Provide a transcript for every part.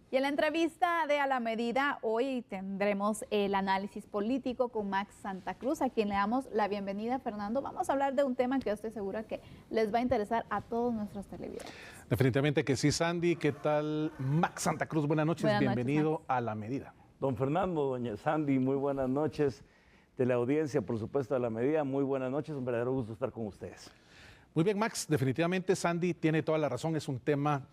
Y en la entrevista de A la Medida, hoy tendremos el análisis político con Max Santa Cruz, a quien le damos la bienvenida. Fernando, vamos a hablar de un tema que yo estoy segura que les va a interesar a todos nuestros televidentes. Definitivamente que sí, Sandy. ¿Qué tal, Max Santa Cruz? Buenas noches, bienvenido a La Medida. Don Fernando, doña Sandy, muy buenas noches. De la audiencia, por supuesto, a La Medida, muy buenas noches. Un verdadero gusto estar con ustedes. Muy bien, Max. Definitivamente, Sandy tiene toda la razón. Es un tema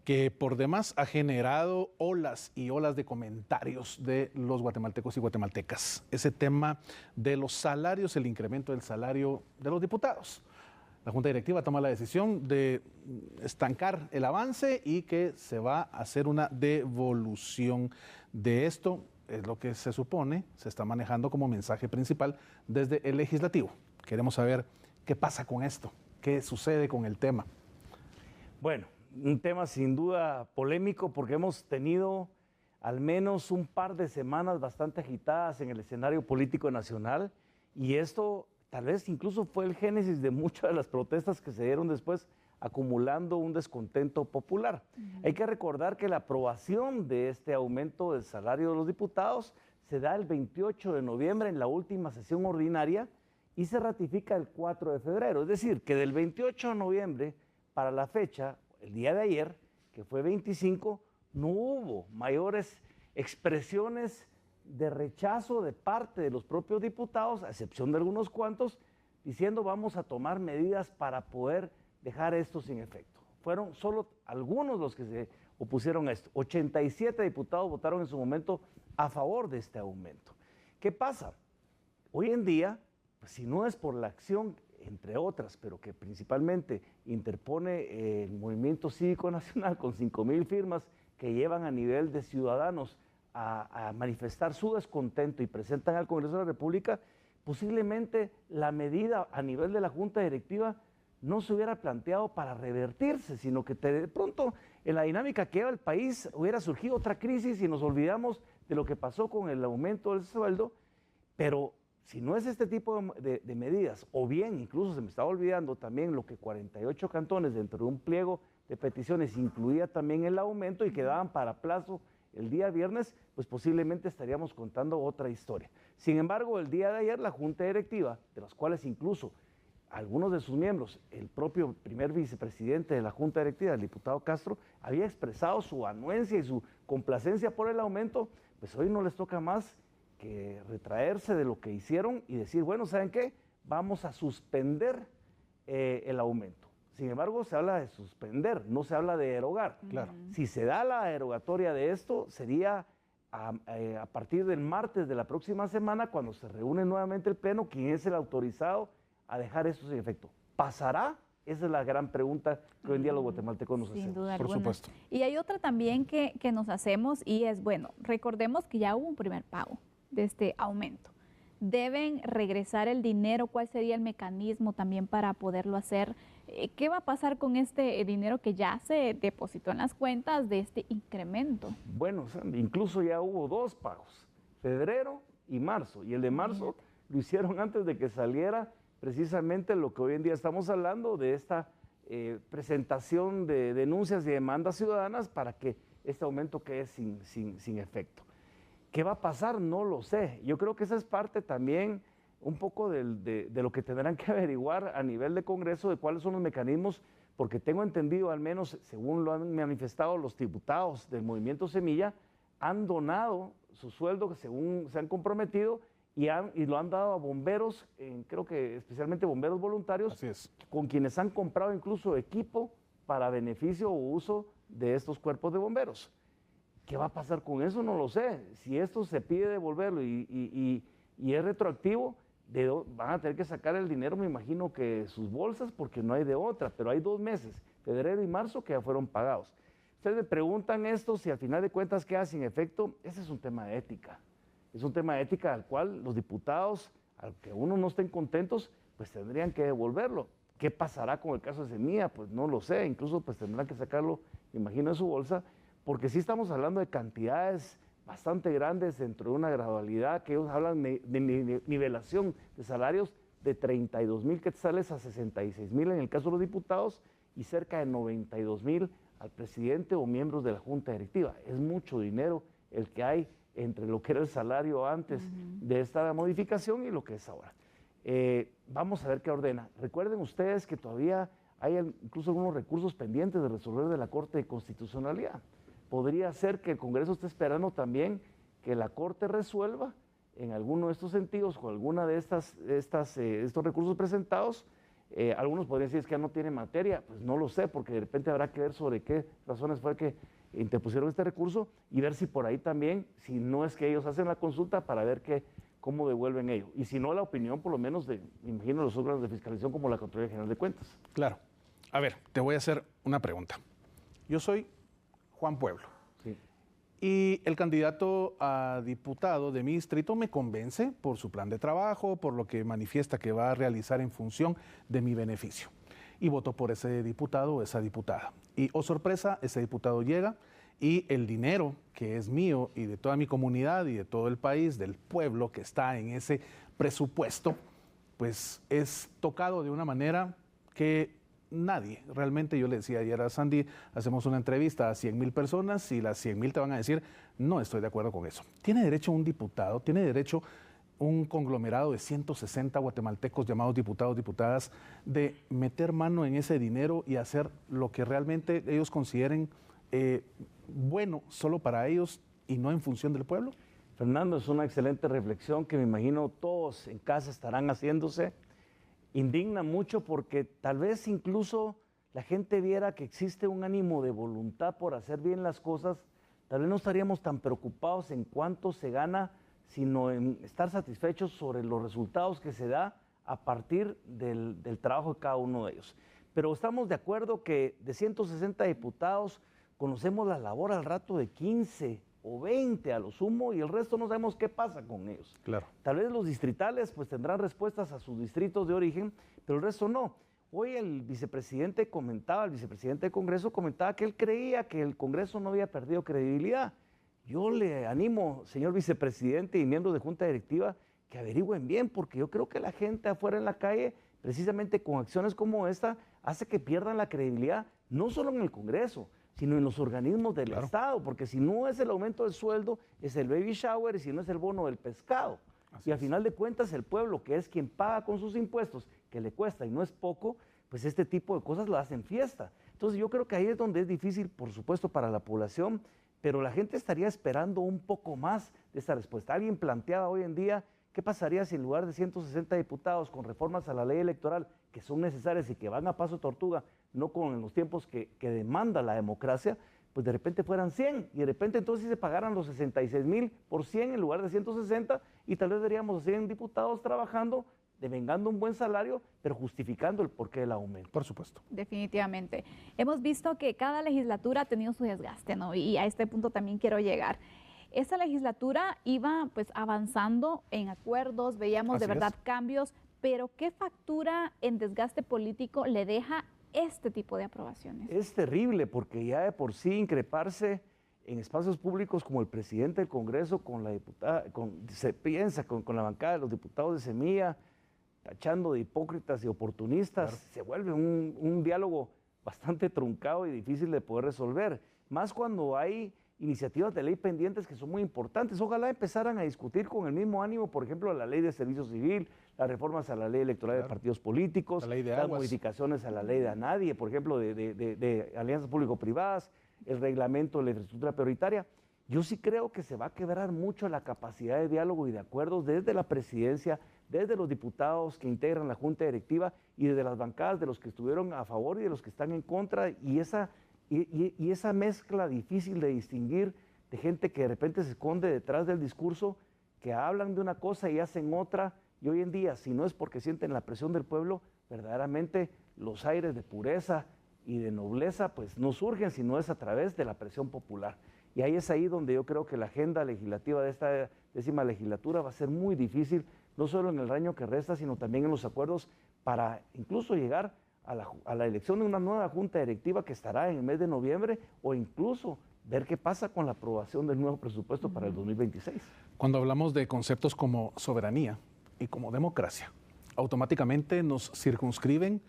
que por demás ha generado olas y olas de comentarios de los guatemaltecos y guatemaltecas. Ese tema de los salarios, el incremento del salario de los diputados. La Junta Directiva toma la decisión de estancar el avance y que se va a hacer una devolución de esto. Es lo que se supone, se está manejando como mensaje principal desde el legislativo. Queremos saber qué pasa con esto, qué sucede con el tema. Bueno, un tema sin duda polémico porque hemos tenido al menos un par de semanas bastante agitadas en el escenario político nacional y esto tal vez incluso fue el génesis de muchas de las protestas que se dieron después, acumulando un descontento popular. Hay que recordar que la aprobación de este aumento del salario de los diputados se da el 28 de noviembre en la última sesión ordinaria y se ratifica el 4 de febrero. Es decir, que del 28 de noviembre para la fecha, el día de ayer, que fue 25, no hubo mayores expresiones de rechazo de parte de los propios diputados, a excepción de algunos cuantos, diciendo vamos a tomar medidas para poder dejar esto sin efecto. Fueron solo algunos los que se opusieron a esto. 87 diputados votaron en su momento a favor de este aumento. ¿Qué pasa? Hoy en día, pues, si no es por la acción, entre otras, pero que principalmente interpone el Movimiento Cívico Nacional con 5,000 firmas que llevan a nivel de ciudadanos a manifestar su descontento y presentan al Congreso de la República, posiblemente la medida a nivel de la Junta Directiva no se hubiera planteado para revertirse, sino que de pronto en la dinámica que lleva el país hubiera surgido otra crisis y nos olvidamos de lo que pasó con el aumento del sueldo, pero si no es este tipo de medidas, o bien incluso se me estaba olvidando también lo que 48 cantones dentro de un pliego de peticiones incluía también el aumento y quedaban para plazo el día viernes, pues posiblemente estaríamos contando otra historia. Sin embargo, el día de ayer la Junta Directiva, de las cuales incluso algunos de sus miembros, el propio primer vicepresidente de la Junta Directiva, el diputado Castro, había expresado su anuencia y su complacencia por el aumento, pues hoy no les toca más que retraerse de lo que hicieron y decir, bueno, ¿saben qué? Vamos a suspender el aumento. Sin embargo, se habla de suspender, no se habla de derogar. Claro. Si se da la derogatoria de esto, sería a partir del martes de la próxima semana, cuando se reúne nuevamente el Pleno, quien es el autorizado a dejar esto sin efecto. ¿Pasará? Esa es la gran pregunta que hoy en día los guatemaltecos nos hacemos. Sin duda Por alguna. supuesto. Y hay otra también que nos hacemos y es, bueno, recordemos que ya hubo un primer pago de este aumento. ¿Deben regresar el dinero? ¿Cuál sería el mecanismo también para poderlo hacer? ¿Qué va a pasar con este dinero que ya se depositó en las cuentas de este incremento? Bueno, Sandy, incluso ya hubo dos pagos, febrero y marzo, y el de marzo lo hicieron antes de que saliera precisamente lo que hoy en día estamos hablando de esta presentación de denuncias y demandas ciudadanas para que este aumento quede sin efecto. ¿Qué va a pasar? No lo sé. Yo creo que esa es parte también un poco de lo que tendrán que averiguar a nivel de Congreso, de cuáles son los mecanismos, porque tengo entendido, al menos según lo han manifestado los diputados del Movimiento Semilla, han donado su sueldo según se han comprometido y lo han dado a bomberos, creo que especialmente bomberos voluntarios, Así es. con quienes han comprado incluso equipo para beneficio o uso de estos cuerpos de bomberos. ¿Qué va a pasar con eso? No lo sé. Si esto se pide devolverlo y es retroactivo, van a tener que sacar el dinero, me imagino que de sus bolsas, porque no hay de otra, pero hay 2 meses, febrero y marzo, que ya fueron pagados. Ustedes me preguntan esto, si al final de cuentas queda sin efecto. Ese es un tema de ética. Es un tema de ética al cual los diputados, al que uno no estén contentos, pues tendrían que devolverlo. ¿Qué pasará con el caso de Semilla? Pues no lo sé, incluso pues tendrán que sacarlo, me imagino, de su bolsa, porque sí estamos hablando de cantidades bastante grandes dentro de una gradualidad, que ellos hablan de nivelación de salarios de 32,000 quetzales a 66,000 en el caso de los diputados y cerca de 92,000 al presidente o miembros de la junta directiva. Es mucho dinero el que hay entre lo que era el salario antes de esta modificación y lo que es ahora. Vamos a ver qué ordena. Recuerden ustedes que todavía hay incluso algunos recursos pendientes de resolver de la Corte de Constitucionalidad. Podría ser que el Congreso esté esperando también que la Corte resuelva en alguno de estos sentidos con alguna de estos recursos presentados. Algunos podrían decir que ya no tiene materia, pues no lo sé, porque de repente habrá que ver sobre qué razones fue que interpusieron este recurso y ver si por ahí también, si no es que ellos hacen la consulta para ver cómo devuelven ello. Y si no, la opinión por lo menos me imagino, los órganos de fiscalización como la Contraloría General de Cuentas. Claro. A ver, te voy a hacer una pregunta. Yo soy Juan Pueblo. Sí. Y el candidato a diputado de mi distrito me convence por su plan de trabajo, por lo que manifiesta que va a realizar en función de mi beneficio. Y voto por ese diputado o esa diputada. Y, oh sorpresa, ese diputado llega y el dinero que es mío y de toda mi comunidad y de todo el país, del pueblo que está en ese presupuesto, pues es tocado de una manera que nadie, realmente. Yo le decía ayer a Sandy, hacemos una entrevista a 100,000 personas y las 100,000 te van a decir, no estoy de acuerdo con eso. ¿Tiene derecho un diputado, tiene derecho un conglomerado de 160 guatemaltecos llamados diputados, diputadas, de meter mano en ese dinero y hacer lo que realmente ellos consideren bueno solo para ellos y no en función del pueblo? Fernando, es una excelente reflexión que me imagino todos en casa estarán haciéndose. Indigna mucho porque tal vez incluso la gente viera que existe un ánimo de voluntad por hacer bien las cosas, tal vez no estaríamos tan preocupados en cuánto se gana, sino en estar satisfechos sobre los resultados que se da a partir del trabajo de cada uno de ellos. Pero estamos de acuerdo que de 160 diputados conocemos la labor al rato de 15 o 20 a lo sumo y el resto no sabemos qué pasa con ellos. Claro. Tal vez los distritales pues tendrán respuestas a sus distritos de origen, pero el resto no. Hoy el vicepresidente del Congreso comentaba que él creía que el Congreso no había perdido credibilidad. Yo le animo, señor vicepresidente y miembros de Junta Directiva, que averigüen bien, porque yo creo que la gente afuera en la calle, precisamente con acciones como esta, hace que pierdan la credibilidad, no solo en el Congreso, sino en los organismos del Estado, porque si no es el aumento del sueldo, es el baby shower, y si no es el bono del pescado. Y al final de cuentas, el pueblo, que es quien paga con sus impuestos, que le cuesta y no es poco, pues este tipo de cosas lo hacen fiesta. Entonces yo creo que ahí es donde es difícil, por supuesto, para la población, pero la gente estaría esperando un poco más de esta respuesta. Alguien planteaba hoy en día, ¿qué pasaría si en lugar de 160 diputados con reformas a la ley electoral que son necesarias y que van a paso de tortuga, no con los tiempos que demanda la democracia, pues de repente fueran 100 y de repente entonces se pagaran los 66,000 por 100 en lugar de 160 y tal vez veríamos a 100 diputados trabajando, devengando un buen salario, pero justificando el porqué del aumento. Por supuesto. Definitivamente. Hemos visto que cada legislatura ha tenido su desgaste, ¿no? Y a este punto también quiero llegar. Esta legislatura iba pues avanzando en acuerdos, veíamos de verdad cambios, pero ¿qué factura en desgaste político le deja este tipo de aprobaciones? Es terrible porque ya de por sí increparse en espacios públicos como el presidente del Congreso con la diputada, se piensa con la bancada de los diputados de Semilla, tachando de hipócritas y oportunistas, se vuelve un diálogo bastante truncado y difícil de poder resolver, más cuando hay iniciativas de ley pendientes que son muy importantes. Ojalá empezaran a discutir con el mismo ánimo, por ejemplo, la ley de servicio civil, las reformas a la ley electoral de partidos políticos, las modificaciones a la ley de ANADIE, por ejemplo, de alianzas público-privadas, el reglamento de la infraestructura prioritaria. Yo sí creo que se va a quebrar mucho la capacidad de diálogo y de acuerdos desde la presidencia, desde los diputados que integran la Junta Directiva y desde las bancadas de los que estuvieron a favor y de los que están en contra, y esa mezcla difícil de distinguir de gente que de repente se esconde detrás del discurso, que hablan de una cosa y hacen otra, y hoy en día, si no es porque sienten la presión del pueblo, verdaderamente los aires de pureza y de nobleza pues no surgen, sino es a través de la presión popular. Y ahí es ahí donde yo creo que la agenda legislativa de esta 10ª legislatura va a ser muy difícil, no solo en el año que resta, sino también en los acuerdos para incluso llegar a la elección de una nueva junta directiva que estará en el mes de noviembre, o incluso ver qué pasa con la aprobación del nuevo presupuesto para el 2026. Cuando hablamos de conceptos como soberanía y como democracia, automáticamente nos circunscriben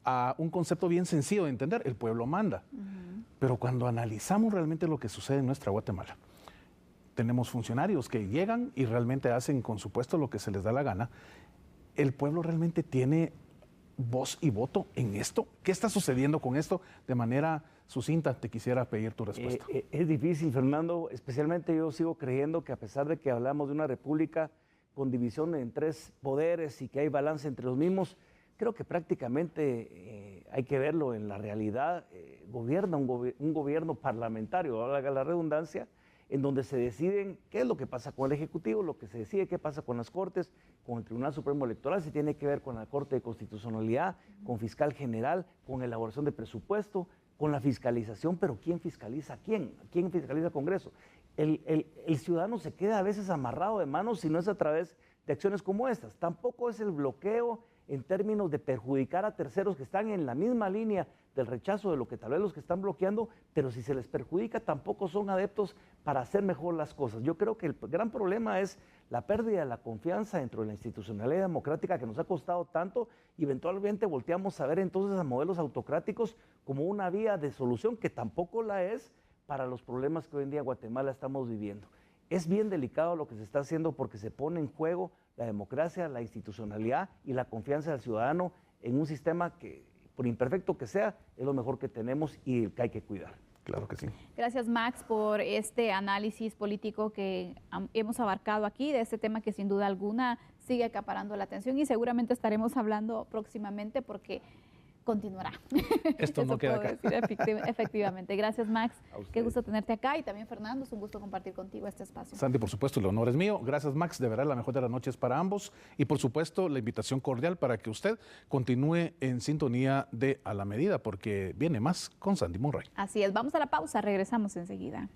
a un concepto bien sencillo de entender, el pueblo manda. Pero cuando analizamos realmente lo que sucede en nuestra Guatemala, tenemos funcionarios que llegan y realmente hacen con su puesto lo que se les da la gana. ¿El pueblo realmente tiene voz y voto en esto? ¿Qué está sucediendo con esto? De manera sucinta, te quisiera pedir tu respuesta. Es difícil, Fernando, especialmente yo sigo creyendo que a pesar de que hablamos de una república con división en 3 poderes y que hay balance entre los mismos, creo que prácticamente hay que verlo en la realidad. Gobierna un gobierno parlamentario, valga la redundancia, en donde se deciden qué es lo que pasa con el Ejecutivo, lo que se decide qué pasa con las Cortes, con el Tribunal Supremo Electoral, si tiene que ver con la Corte de Constitucionalidad, con Fiscal General, con elaboración de presupuesto, con la fiscalización, pero ¿quién fiscaliza a quién? ¿Quién fiscaliza al Congreso? El ciudadano se queda a veces amarrado de manos si no es a través de acciones como estas. Tampoco es el bloqueo en términos de perjudicar a terceros que están en la misma línea del rechazo de lo que tal vez los que están bloqueando, pero si se les perjudica tampoco son adeptos para hacer mejor las cosas. Yo creo que el gran problema es la pérdida de la confianza dentro de la institucionalidad democrática que nos ha costado tanto y eventualmente volteamos a ver entonces a modelos autocráticos como una vía de solución que tampoco la es para los problemas que hoy en día Guatemala estamos viviendo. Es bien delicado lo que se está haciendo porque se pone en juego la democracia, la institucionalidad y la confianza del ciudadano en un sistema que, por imperfecto que sea, es lo mejor que tenemos y que hay que cuidar. Claro que sí. Gracias, Max, por este análisis político que hemos abarcado aquí, de este tema que sin duda alguna sigue acaparando la atención y seguramente estaremos hablando próximamente porque continuará. Esto no queda acá. Efectivamente. Gracias, Max. Qué gusto tenerte acá y también, Fernando, es un gusto compartir contigo este espacio. Sandy, por supuesto, el honor es mío. Gracias, Max. De verdad, la mejor de las noches para ambos. Y, por supuesto, la invitación cordial para que usted continúe en sintonía de A la Medida, porque viene más con Sandy Monroy. Así es. Vamos a la pausa. Regresamos enseguida.